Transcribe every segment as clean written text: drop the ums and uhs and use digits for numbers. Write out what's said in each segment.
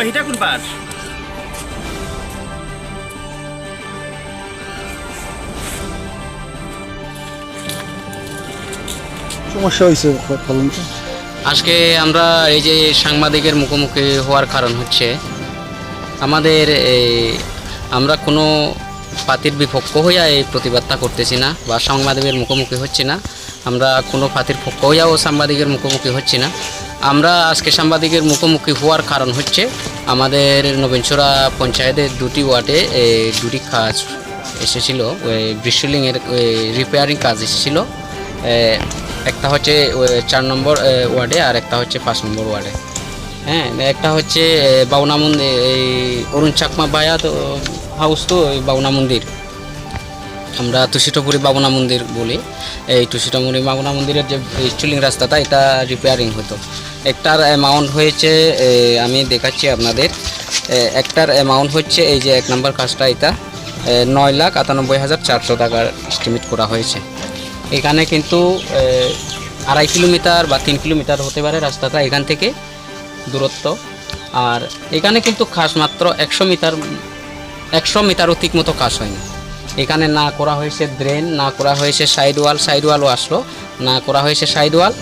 হিটা কোন পার সমস্যা হয়েছে বলুন তো। আজকে আমরা এই যে সাংবাদিকের মুখোমুখি হওয়ার কারণ হচ্ছে আমাদের আমরা কোনো পার্টির বিপক্ষ হইয়া এই প্রতিবাদটা করতেছি না বা সাংবাদিকের মুখোমুখি হচ্ছি না। আমরা কোনো পার্টির পক্ষ হইয়াও সাংবাদিকের মুখোমুখি হচ্ছি না। আমরা আজকে সাংবাদিকের মুখোমুখি হওয়ার কারণ হচ্ছে আমাদের নবীনছড়া পঞ্চায়েতের দুটি ওয়ার্ডে দুটি কাজ এসেছিল, ব্রিস্টলিংয়ের রিপেয়ারিং কাজ এসেছিল। একটা হচ্ছে 4 নম্বর ওয়ার্ডে আর একটা হচ্ছে 5 নম্বর ওয়ার্ডে। হ্যাঁ, একটা হচ্ছে বাউনা মন্দির, এই অরুণ চাকমা বায়া তো হাউস, তো ওই বাউনা মন্দির আমরা তুষিটপুরি বাবনা মন্দির বলি। এই তুষিটপুরি বাবনা মন্দিরের যে স্টুলিং রাস্তাটা এটা রিপেয়ারিং হতো। একটার অ্যামাউন্ট হয়েছে, আমি দেখাচ্ছি আপনাদের, একটার অ্যামাউন্ট হচ্ছে এই যে 1 নম্বর কাজটা, এটা 9,98,400 টাকার এস্টিমেট করা হয়েছে। এখানে কিন্তু 2.5 কিলোমিটার বা 3 কিলোমিটার হতে পারে রাস্তাটা এখান থেকে দূরত্ব। আর এখানে কিন্তু কাজ মাত্র 100 মিটারও ঠিক মতো কাজ হয়নি। এখানে না করা হয়েছে ড্রেন, না করা হয়েছে সাইড ওয়ালও আসলো, না করা হয়েছে সাইড ওয়াল।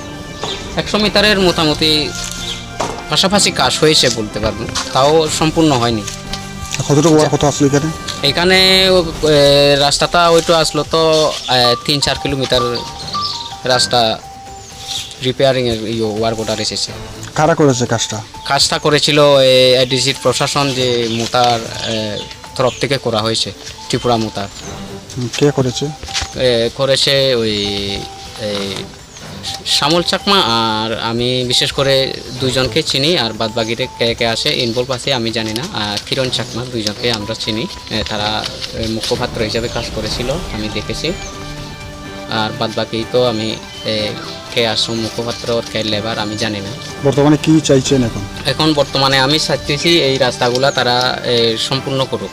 100 মিটারের মোটামুটি পাশাপাশি কাজ হয়েছে বলতে পারবেন, তাও সম্পূর্ণ হয়নি। কতটুকু কত আসলো এখানে? এখানে রাস্তাটা ওইটা আসলো তো 3-4 কিলোমিটার রাস্তা রিপেয়ারিংয়ের ওয়ার্ক অর্ডার এসেছে। কারা করেছে কাজটা? কাজটা করেছিল এডিসির প্রশাসন, যে মোতার তরফ থেকে করা হয়েছে, ত্রিপুরা মোতার। কে করেছে? করেছে ওই শ্যামল চাকমা, আর আমি বিশেষ করে 2জনকে চিনি, আর বাদ বাকিতে কে কে আসে ইনভলভ আছে আমি জানি না। আর কিরণ চাকমা, 2জনকে আমরা চিনি, তারা মুখপাত্র হিসাবে কাজ করেছিল, আমি দেখেছি। আর বাদ বাকি তো আমি কে আসুন মুখপাত্র, কে লেবার আমি জানি না। বর্তমানে কি চাইছেন এখন? এখন বর্তমানে আমি চাইতেছি এই রাস্তাগুলা তারা সম্পূর্ণ করুক।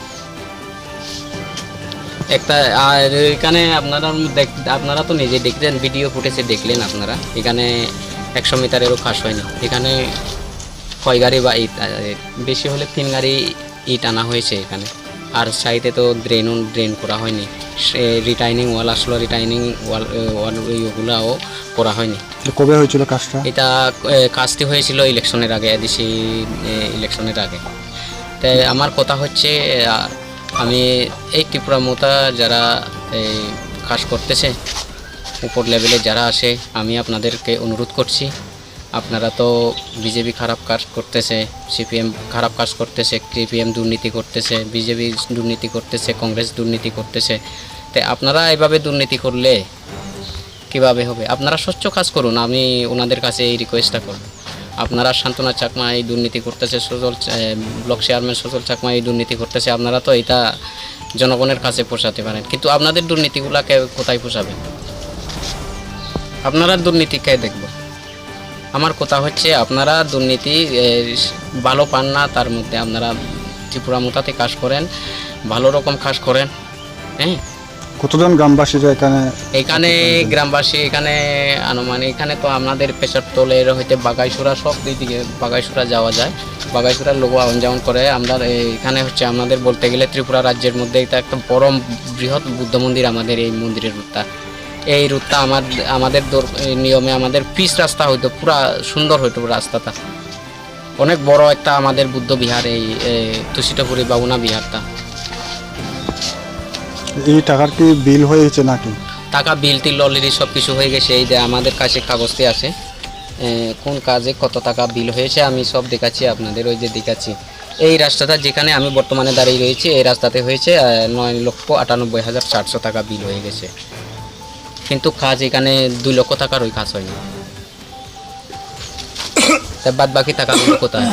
একটা আর এখানে আপনারা তো নিজে দেখলেন, ভিডিও ফুটেজে দেখলেন আপনারা, এখানে 100 মিটারেরও কাজ হয়নি। এখানে 6 গাড়ি বা ইট, বেশি হলে 3 গাড়ি ইট আনা হয়েছে এখানে। আর সাইডে তো ড্রেন করা হয়নি। রিটাইনিং ওয়াল আসলো, রিটাইনিং ওয়াল ওইগুলাও করা হয়নি। কবে হয়েছিল কাজটা? এটা কাজটি হয়েছিল ইলেকশনের আগে, এডিসি ইলেকশনের আগে। তাই আমার কথা হচ্ছে, আমি এই ত্রিপুরা মোতা যারা এই কাজ করতেছে, উপর লেভেলে যারা আসে, আমি আপনাদেরকে অনুরোধ করছি, আপনারা তো বিজেপি খারাপ কাজ করতেছে, সিপিএম খারাপ কাজ করতেছে, সিপিএম দুর্নীতি করতেছে, বিজেপি দুর্নীতি করতেছে, কংগ্রেস দুর্নীতি করতেছে। তাই আপনারা এভাবে দুর্নীতি করলে কীভাবে হবে? আপনারা স্বচ্ছ কাজ করুন, আমি ওনাদের কাছে এই রিকোয়েস্টটা করব। আপনারা শান্তনা চাকমা এই দুর্নীতি করতেছে, সজল ব্লক চেয়ারম্যান সজল চাকমা এই দুর্নীতি করতেছে, আপনারা তো এটা জনগণের কাছে পৌঁছাতে পারেন, কিন্তু আপনাদের দুর্নীতিগুলোকে কোথায় পৌঁছাবেন? আপনারা দুর্নীতি কে দেখব? আমার কথা হচ্ছে, আপনারা দুর্নীতি ভালো পান না, তার মধ্যে আপনারা ত্রিপুরা মোতাতে কাজ করেন, ভালো রকম কাজ করেন। হ্যাঁ, কতজন গ্রামবাসীরা এখানে গ্রামবাসী এখানে আনুমানিক, এখানে তো আমাদের পেশার তোলের হইতে বাগাইসুরা, সব দিকে বাগাইসুরা যাওয়া যায়, বাগাইসুরার লোক আউন যাওয়ান করে। আমরা এখানে হচ্ছে আমাদের বলতে গেলে ত্রিপুরা রাজ্যের মধ্যে এটা একটা বড় বৃহৎ বুদ্ধ মন্দির, আমাদের এই মন্দিরের রুটটা। এই রুটটা আমাদের নিয়মে আমাদের পিচ রাস্তা হইতো, পুরা সুন্দর হইতো রাস্তাটা, অনেক বড় একটা আমাদের বুদ্ধ বিহার, এই তুষিটপুরি বাবুনা বিহারটা। এই টাকার কি বিল হয়েছে নাকি? টাকা বিল টিল অলরেডি সব কিছু হয়ে গেছে, এই যে আমাদের কাছে কাগজটি আছে, কোন কাজে কত টাকা বিল হয়েছে আমি সব দেখাচ্ছি আপনাদের। ওই যে দেখাচ্ছি এই রাস্তাটা যেখানে আমি বর্তমানে দাঁড়িয়ে রয়েছি, এই রাস্তাতে হয়েছে 9,98,400 টাকা বিল হয়ে গেছে, কিন্তু কাজ এখানে 2 লক্ষ টাকার ওই কাজ হয়নি। বাদ বাকি টাকাগুলো কোথায়?